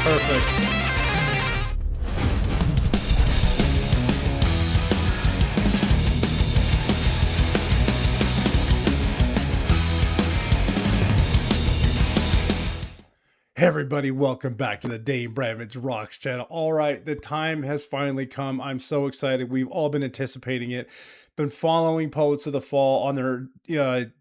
Perfect. Hey everybody, welcome back to the Dane Bravage Rocks channel. All right, the time has finally come. I'm so excited. We've all been anticipating it. Been following Poets of the Fall on their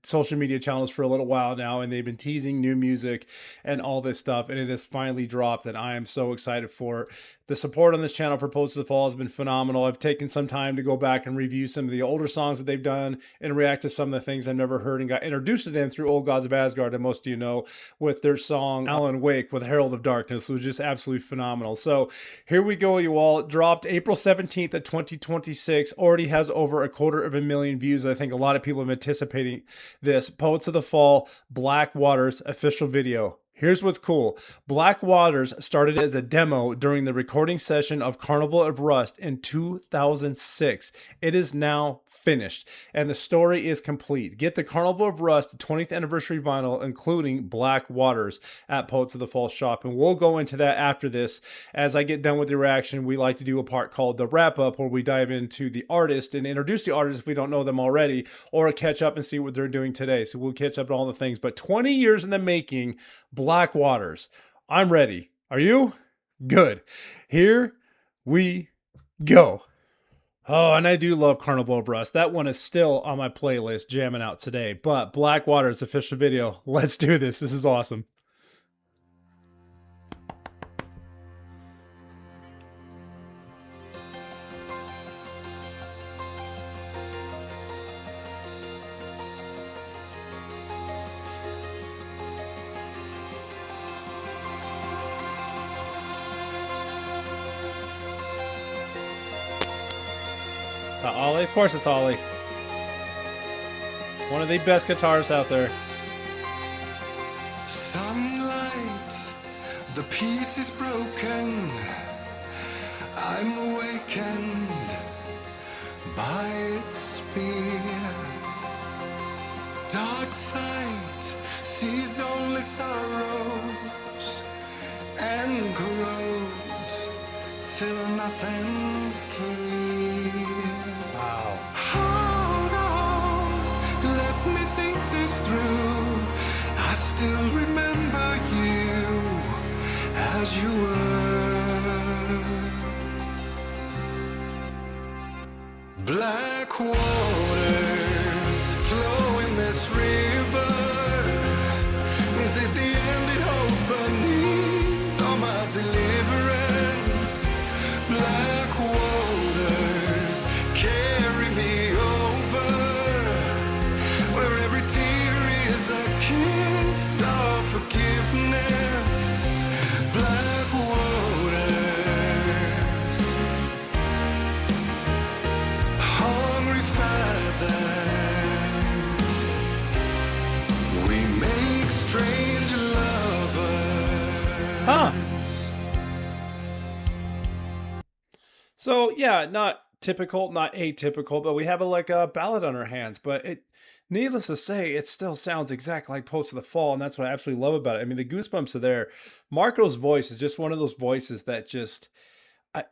social media channels for a little while now, and they've been teasing new music and all this stuff, and it has finally dropped, and I am so excited for it. The support on this channel for Poets of the Fall has been phenomenal. I've taken some time to go back and review some of the older songs that they've done and react to some of the things I've never heard, and got introduced to them through Old Gods of Asgard, and most of you know, with their song Alan Wake with Herald of Darkness. It was just absolutely phenomenal. So here we go, you all. It dropped April 17th of 2026. Already has over 250,000 views. I think a lot of people have been anticipating this. Poets of the Fall, Black Waters official video. Here's what's cool. Black Waters started as a demo during the recording session of Carnival of Rust in 2006. It is now finished, and the story is complete. Get the Carnival of Rust 20th anniversary vinyl, including Black Waters, at Poets of the Fall shop, and we'll go into that after this. As I get done with the reaction, we like to do a part called the wrap-up, where we dive into the artist and introduce the artist if we don't know them already, or catch up and see what they're doing today. So we'll catch up on all the things. But 20 years in the making, Black Waters. I'm ready. Are you? Good. Here we go. Oh, and I do love Carnival of Rust. That one is still on my playlist, jamming out today. But Black Waters official video. Let's do this. This is awesome. Ollie? Of course it's Ollie. One of the best guitarists out there. Sunlight, the peace is broken. I'm awakened by its spear. Dark sight sees only sorrows and corrodes till nothing's clear. Wow. Hold on, let me think this through. I still remember you as you were. Black waters flow in this river. Is it the end it holds beneath all my deliverance? Black waters carry me over, where every tear is a kiss of forgiveness. Black waters, hungry fathoms, we make strange lovers. Huh. So yeah, not typical, not atypical, but we have a ballad on our hands. But it, needless to say, it still sounds exactly like Poets of the Fall, and that's what I absolutely love about it. I mean, the goosebumps are there. Marco's voice is just one of those voices that just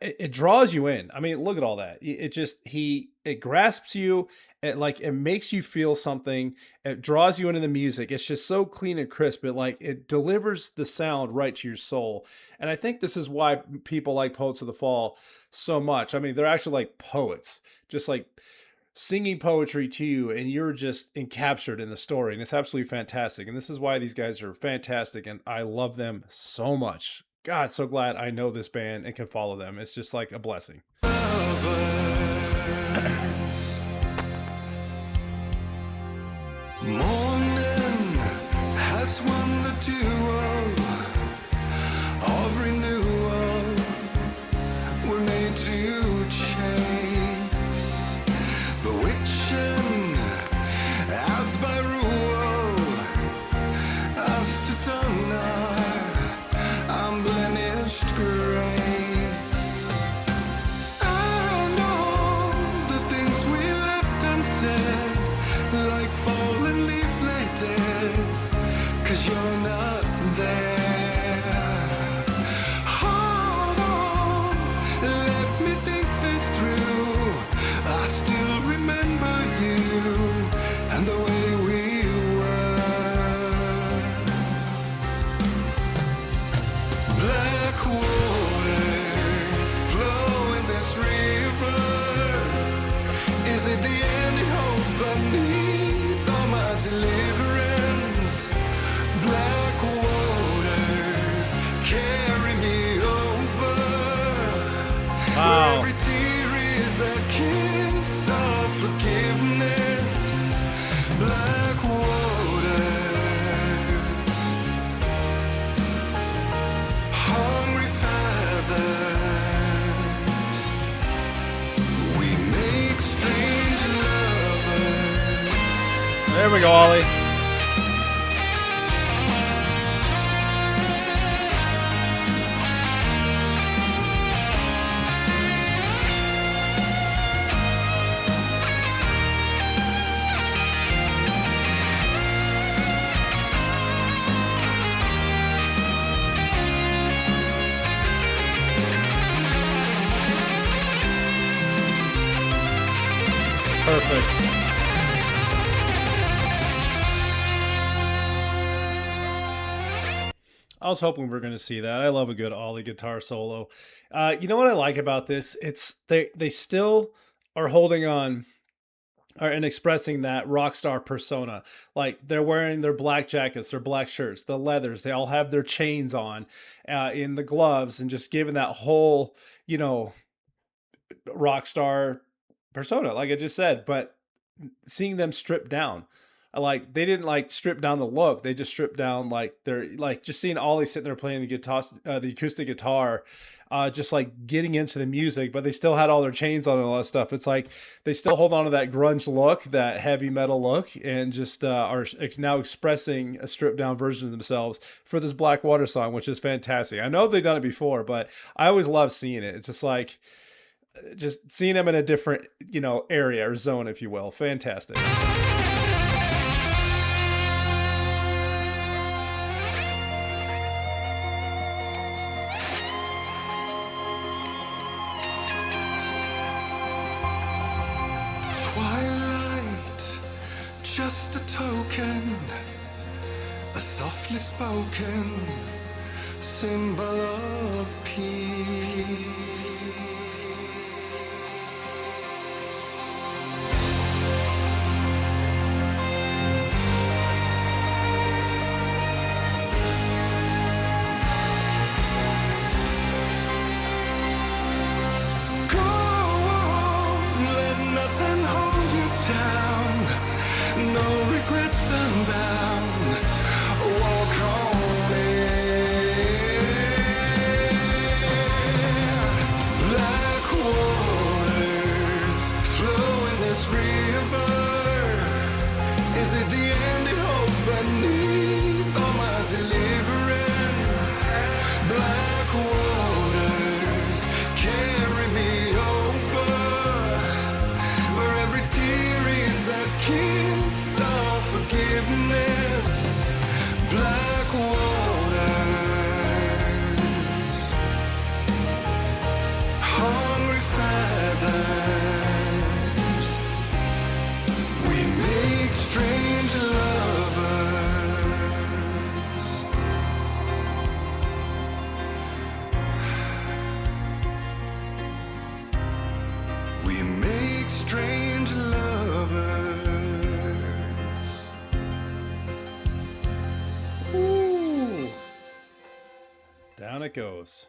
it draws you in. I mean, look at all that. It grasps you. It makes you feel something. It draws you into the music. It's just so clean and crisp. It delivers the sound right to your soul. And I think this is why people like Poets of the Fall so much. I mean, they're actually like poets, just like singing poetry to you, and you're just encaptured in the story. And it's absolutely fantastic. And this is why these guys are fantastic, and I love them so much. God, so glad I know this band and can follow them. It's just like a blessing. Morning has won the duel of renewal. We're made to chase, bewitching as by rule, us to done our unblemished grace. And we go, Ollie. Perfect. I was hoping we were going to see that. I love a good Ollie guitar solo. You know what I like about this? It's they still are holding on and expressing that rock star persona. Like they're wearing their black jackets, their black shirts, the leathers. They all have their chains on, in the gloves, and just giving that whole, you know, rock star persona, like I just said. But seeing them stripped down, like they didn't like strip down the look, they just stripped down, like they're like, just seeing Ollie sitting there playing the guitar, the acoustic guitar, just like getting into the music, but they still had all their chains on and all that stuff. It's like they still hold on to that grunge look, that heavy metal look, and just are now expressing a stripped down version of themselves for this Blackwater song, which is fantastic. I know they've done it before, but I always love seeing it. It's just like, just seeing them in a different, you know, area or zone, if you will. Fantastic. Twilight, just a token, a softly spoken symbol of peace. No regrets unbound. Walk on in. Black waters flow in this river. Is it the end it holds beneath all my deliverance? Black waters carry me over, where every tear is a kiss of forgiveness. Black waters, hungry fathoms, we make strange lovers. We make strange lovers. Ooh. Down it goes.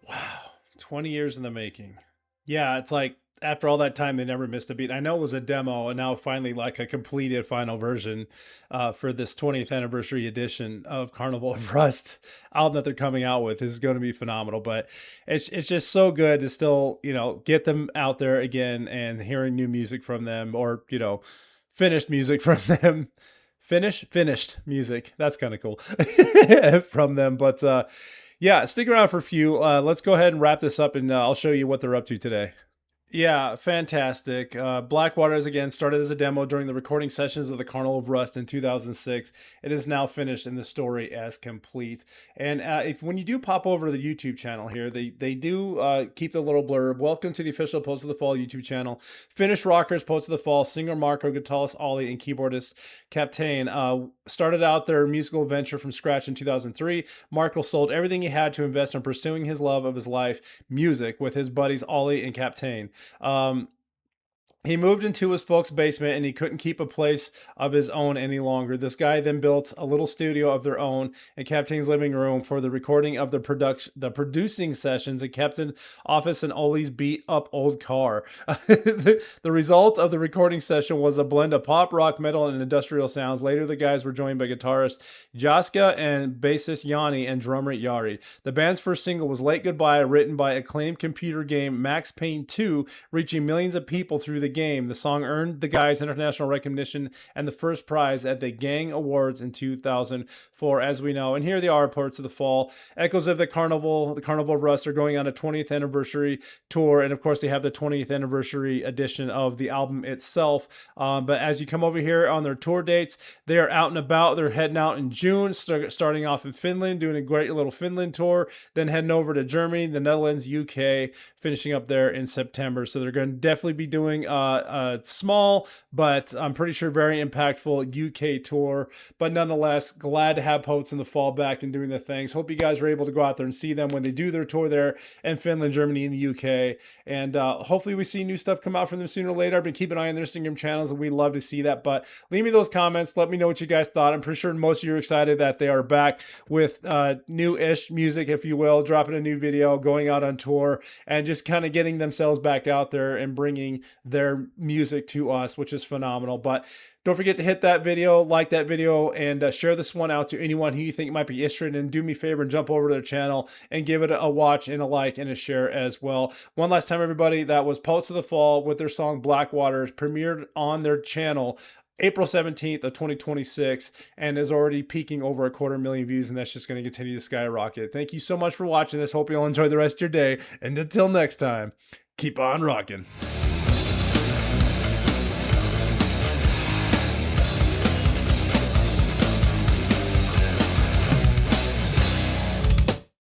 Wow. 20 years in the making. Yeah, it's like after all that time, they never missed a beat. I know it was a demo, and now finally like a completed final version for this 20th anniversary edition of Carnival of Rust album that they're coming out with. Is going to be phenomenal, but it's just so good to still, you know, get them out there again and hearing new music from them, or, you know, finished music from them. Finished music. That's kind of cool from them. But yeah, stick around for a few. Let's go ahead and wrap this up, and I'll show you what they're up to today. Yeah, fantastic. Blackwaters, again, started as a demo during the recording sessions of the Carnival of Rust in 2006. It is now finished and the story as complete. And when you do pop over to the YouTube channel here, they do keep the little blurb. Welcome to the official Post of the Fall YouTube channel. Finnish rockers, Post of the Fall, singer Marko, guitarist Ollie, and keyboardist Kaptein started out their musical adventure from scratch in 2003. Marko sold everything he had to invest in pursuing his love of his life, music, with his buddies Ollie and Kaptein. He moved into his folks' basement and he couldn't keep a place of his own any longer. This guy then built a little studio of their own in Kaptein's living room for the recording of the producing sessions, and Kaptein office and Ollie's beat up old car. The result of the recording session was a blend of pop, rock, metal, and industrial sounds. Later, the guys were joined by guitarist Jaska and bassist Yanni and drummer Yari. The band's first single was Late Goodbye, written by acclaimed computer game Max Payne 2, reaching millions of people through the Game. The song earned the guys international recognition and the first prize at the Gang Awards in 2004, as we know. And here they are, Poets of the Fall. Echoes of the Carnival of Rust are going on a 20th anniversary tour, and of course they have the 20th anniversary edition of the album itself. But as you come over here on their tour dates, they are out and about. They're heading out in June, starting off in Finland, doing a great little Finland tour, then heading over to Germany, the Netherlands, UK, finishing up there in September. So they're going to definitely be doing a small, but I'm pretty sure very impactful UK tour. But nonetheless, glad to have Poets in the Fall back and doing their things. Hope you guys were able to go out there and see them when they do their tour there in Finland, Germany, and the UK. And hopefully we see new stuff come out from them sooner or later. I've been keeping an eye on their Instagram channels, and we love to see that. But leave me those comments. Let me know what you guys thought. I'm pretty sure most of you are excited that they are back with new-ish music, if you will, dropping a new video, going out on tour, and just kind of getting themselves back out there and bringing their music to us, which is phenomenal. But don't forget to hit that video, like that video, and share this one out to anyone who you think might be interested. And do me a favor and jump over to their channel and give it a watch and a like and a share as well. One last time, everybody, that was Poets of the Fall with their song Blackwaters, premiered on their channel April 17th of 2026, and is already peaking over 250,000 views, and that's just going to continue to skyrocket. Thank you so much for watching this. Hope you'll enjoy the rest of your day, and until next time, keep on rocking.